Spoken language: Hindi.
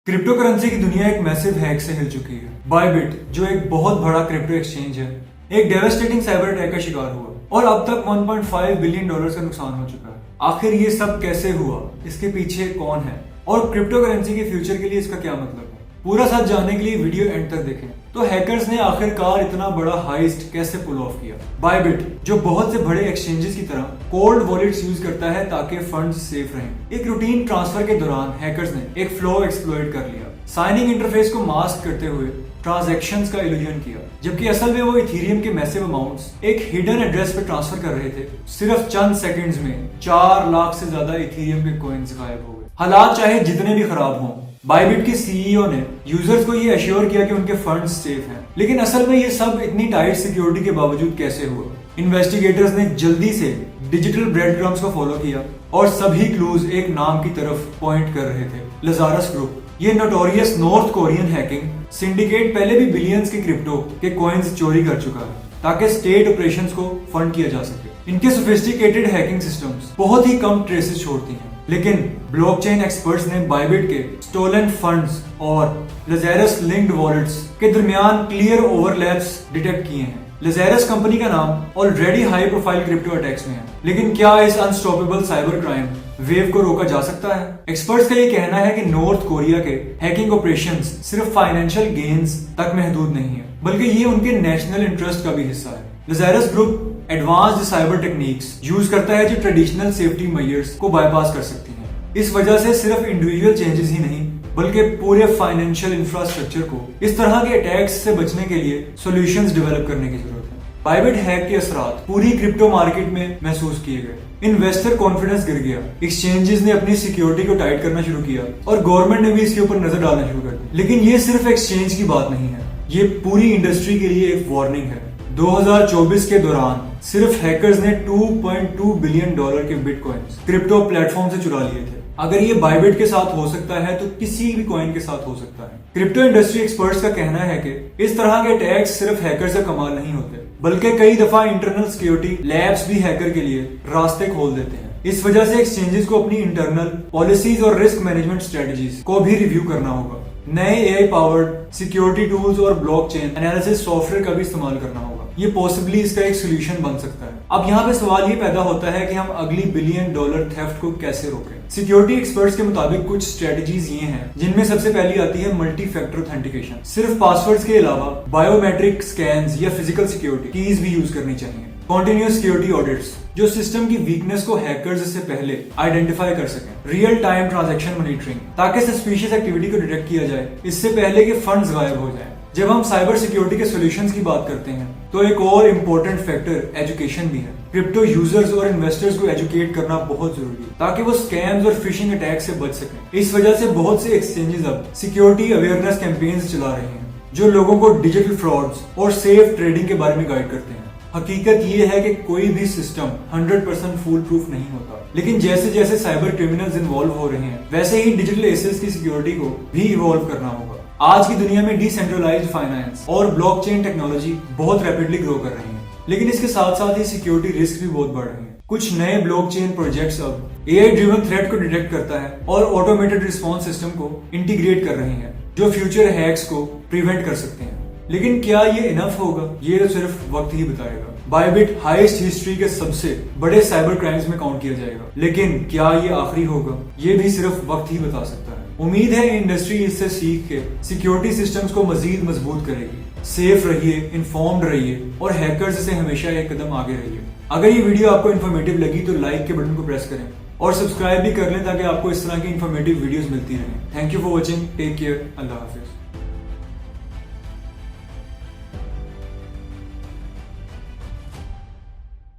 क्रिप्टो करेंसी की दुनिया एक मैसिव हैक से हिल चुकी है। बायबिट, जो एक बहुत बड़ा क्रिप्टो एक्सचेंज है, एक डेवास्टेटिंग साइबर अटैक का शिकार हुआ और अब तक 1.5 बिलियन डॉलर का नुकसान हो चुका है। आखिर ये सब कैसे हुआ, इसके पीछे कौन है और क्रिप्टो करेंसी के फ्यूचर के लिए इसका क्या मतलब है? पूरा साथ जानने के लिए वीडियो एंड तक देखें। तो हैकर्स ने आखिरकार इतना बड़ा हाइस्ट कैसे पुल ऑफ किया? बायबिट, जो बहुत से बड़े एक्सचेंजेस की तरह कोल्ड वॉलेट्स यूज करता है ताकि फंड्स सेफ रहें, एक रूटीन ट्रांसफर के दौरान हैकर्स ने एक फ्लो एक्सप्लॉइट कर लिया। साइनिंग इंटरफेस को मास्क करते हुए ट्रांजैक्शंस का इल्यूजन किया, जबकि असल में वो इथेरियम के मैसिव अमाउंट्स एक हिडन एड्रेस पर ट्रांसफर कर रहे थे। सिर्फ चंद सेकंड्स में 4 लाख से ज्यादा इथेरियम के कॉइन्स गायब हो गए। हालात चाहे जितने भी खराब हों, बायबिट के सीईओ ने यूजर्स को ये एश्योर किया कि उनके फंड्स सेफ हैं। लेकिन असल में ये सब इतनी टाइट सिक्योरिटी के बावजूद कैसे हुआ? इन्वेस्टिगेटर्स ने जल्दी से डिजिटल ब्रेड क्रम्स को फॉलो किया और सभी क्लूज एक नाम की तरफ पॉइंट कर रहे थे, लजारस ग्रुप। ये notorious north Korean hacking syndicate पहले भी बिलियंस के क्रिप्टो के कॉइन्स चोरी कर चुका है ताकि स्टेट ऑपरेशंस को फंड किया जा सके। इनके सोफिस्टिकेटेड हैकिंग सिस्टम्स बहुत ही कम ट्रेसेस छोड़ती हैं, लेकिन ब्लॉकचेन एक्सपर्ट्स ने बायबिट के स्टोलन फंड्स और लजारस लिंक्ड वॉलेट्स के दरमियान क्लियर ओवरलैप्स डिटेक्ट किए हैं। लजारस कंपनी का नाम already high profile crypto attacks में है, लेकिन क्या इस अनस्टॉपेबल साइबर क्राइम वेव को रोका जा सकता है? एक्सपर्ट्स का ये कहना है कि नॉर्थ कोरिया के हैकिंग ऑपरेशंस सिर्फ फाइनेंशियल गेन्स तक महदूद नहीं है, बल्कि ये उनके नेशनल इंटरेस्ट का भी हिस्सा है। Lazarus group advanced cyber techniques use करता है जो ट्रेडिशनल सेफ्टी मेजर्स को बाईपास कर सकती हैं। इस वजह से सिर्फ इंडिविजुअल चेंजेस ही नहीं, बल्कि पूरे फाइनेंशियल इंफ्रास्ट्रक्चर को इस तरह के अटैक्स से बचने के लिए सॉल्यूशंस डेवलप करने की जरूरत है। बायबिट हैक के असरात पूरी क्रिप्टो मार्केट में महसूस किए गए। इन्वेस्टर कॉन्फिडेंस गिर गया, एक्सचेंजेस ने अपनी सिक्योरिटी को टाइट करना शुरू किया और गवर्नमेंट ने भी इसके ऊपर नजर डालना शुरू कर दी। लेकिन ये सिर्फ एक्सचेंज की बात नहीं है, ये पूरी इंडस्ट्री के लिए एक वार्निंग है। 2024 के दौरान सिर्फ हैकर्स ने 2.2 बिलियन डॉलर के बिटकॉइंस क्रिप्टो प्लेटफॉर्म से चुरा लिए थे। अगर ये बायबिट के साथ हो सकता है तो किसी भी कॉइन के साथ हो सकता है। क्रिप्टो इंडस्ट्री एक्सपर्ट्स का कहना है कि इस तरह के अटैक्स सिर्फ हैकर से कमाल नहीं होते, बल्कि कई दफा इंटरनल सिक्योरिटी लैब्स भी हैकर के लिए रास्ते खोल देते हैं। इस वजह से एक्सचेंजेस को अपनी इंटरनल पॉलिसीज और रिस्क मैनेजमेंट स्ट्रेटजीज को भी रिव्यू करना होगा। नए एआई पावर्ड सिक्योरिटी टूल्स और ब्लॉकचेन एनालिसिस सॉफ्टवेयर का भी इस्तेमाल करना होगा। ये पॉसिबली इसका एक सोल्यूशन बन सकता है। अब यहाँ पे सवाल ये पैदा होता है कि हम अगली बिलियन डॉलर थेफ्ट को कैसे रोकें? सिक्योरिटी एक्सपर्ट्स के मुताबिक कुछ स्ट्रेटजीज ये हैं, जिनमें सबसे पहली आती है मल्टी फैक्टर ऑथेंटिकेशन। सिर्फ पासवर्ड्स के अलावा बायोमेट्रिक स्कैन्स या फिजिकल सिक्योरिटी कीज भी यूज करनी चाहिए। कॉन्टिन्यूअस सिक्योरिटी ऑडिट्स, जो सिस्टम की वीकनेस को हैकर्स से पहले आइडेंटिफाई कर सकें। रियल टाइम ट्रांजैक्शन मॉनिटरिंग, ताकि सस्पिशियस एक्टिविटी को डिटेक्ट किया जाए इससे पहले कि फंड्स गायब हो जाएं। जब हम साइबर सिक्योरिटी के सॉल्यूशंस की बात करते हैं तो एक और इम्पोर्टेंट फैक्टर एजुकेशन भी है। क्रिप्टो यूजर्स और इन्वेस्टर्स को एजुकेट करना बहुत जरूरी है ताकि वो स्कैम्स और फिशिंग अटैक से बच सकें। इस वजह से बहुत से एक्सचेंजेस अब सिक्योरिटी अवेयरनेस कैंपेन्स चला रहे हैं जो लोगों को डिजिटल फ्रॉड्स और सेफ ट्रेडिंग के बारे में गाइड करते हैं। हकीकत ये है कि कोई भी सिस्टम 100% फूल प्रूफ नहीं होता, लेकिन जैसे जैसे साइबर क्रिमिनल्स इन्वॉल्व हो रहे हैं, वैसे ही डिजिटल एसेट्स की सिक्योरिटी को भी इवॉल्व करना होगा। आज की दुनिया में डिसेंट्रलाइज्ड फाइनेंस और ब्लॉकचेन टेक्नोलॉजी बहुत रैपिडली ग्रो कर रही है, लेकिन इसके साथ साथ ही सिक्योरिटी रिस्क भी बहुत बढ़ रहे हैं। कुछ नए ब्लॉकचेन प्रोजेक्ट्स अब एआई ड्रिवन थ्रेट को डिटेक्ट करता है और ऑटोमेटेड रिस्पॉन्स सिस्टम को इंटीग्रेट कर रहे हैं, जो फ्यूचर हैक्स को प्रिवेंट कर सकते हैं। लेकिन क्या ये इनफ होगा? ये तो सिर्फ वक्त ही बताएगा। बायबिट हाईएस्ट हिस्ट्री के सबसे बड़े साइबर क्राइम्स में काउंट किया जाएगा, लेकिन क्या ये आखिरी होगा? ये भी सिर्फ वक्त ही बता सकता है। उम्मीद है इंडस्ट्री इससे सीख के सिक्योरिटी सिस्टम्स को मजीद मजबूत करेगी। सेफ रहिए, इन्फॉर्म्ड रहिए और हैकर्स से हमेशा एक कदम आगे रहिए। अगर ये वीडियो आपको इन्फॉर्मेटिव लगी तो लाइक के बटन को प्रेस करें और सब्सक्राइब भी कर लें ताकि आपको इस तरह की इन्फॉर्मेटिव वीडियोस मिलती रहें। Thank you for watching, take care, अल्लाह हाफिज।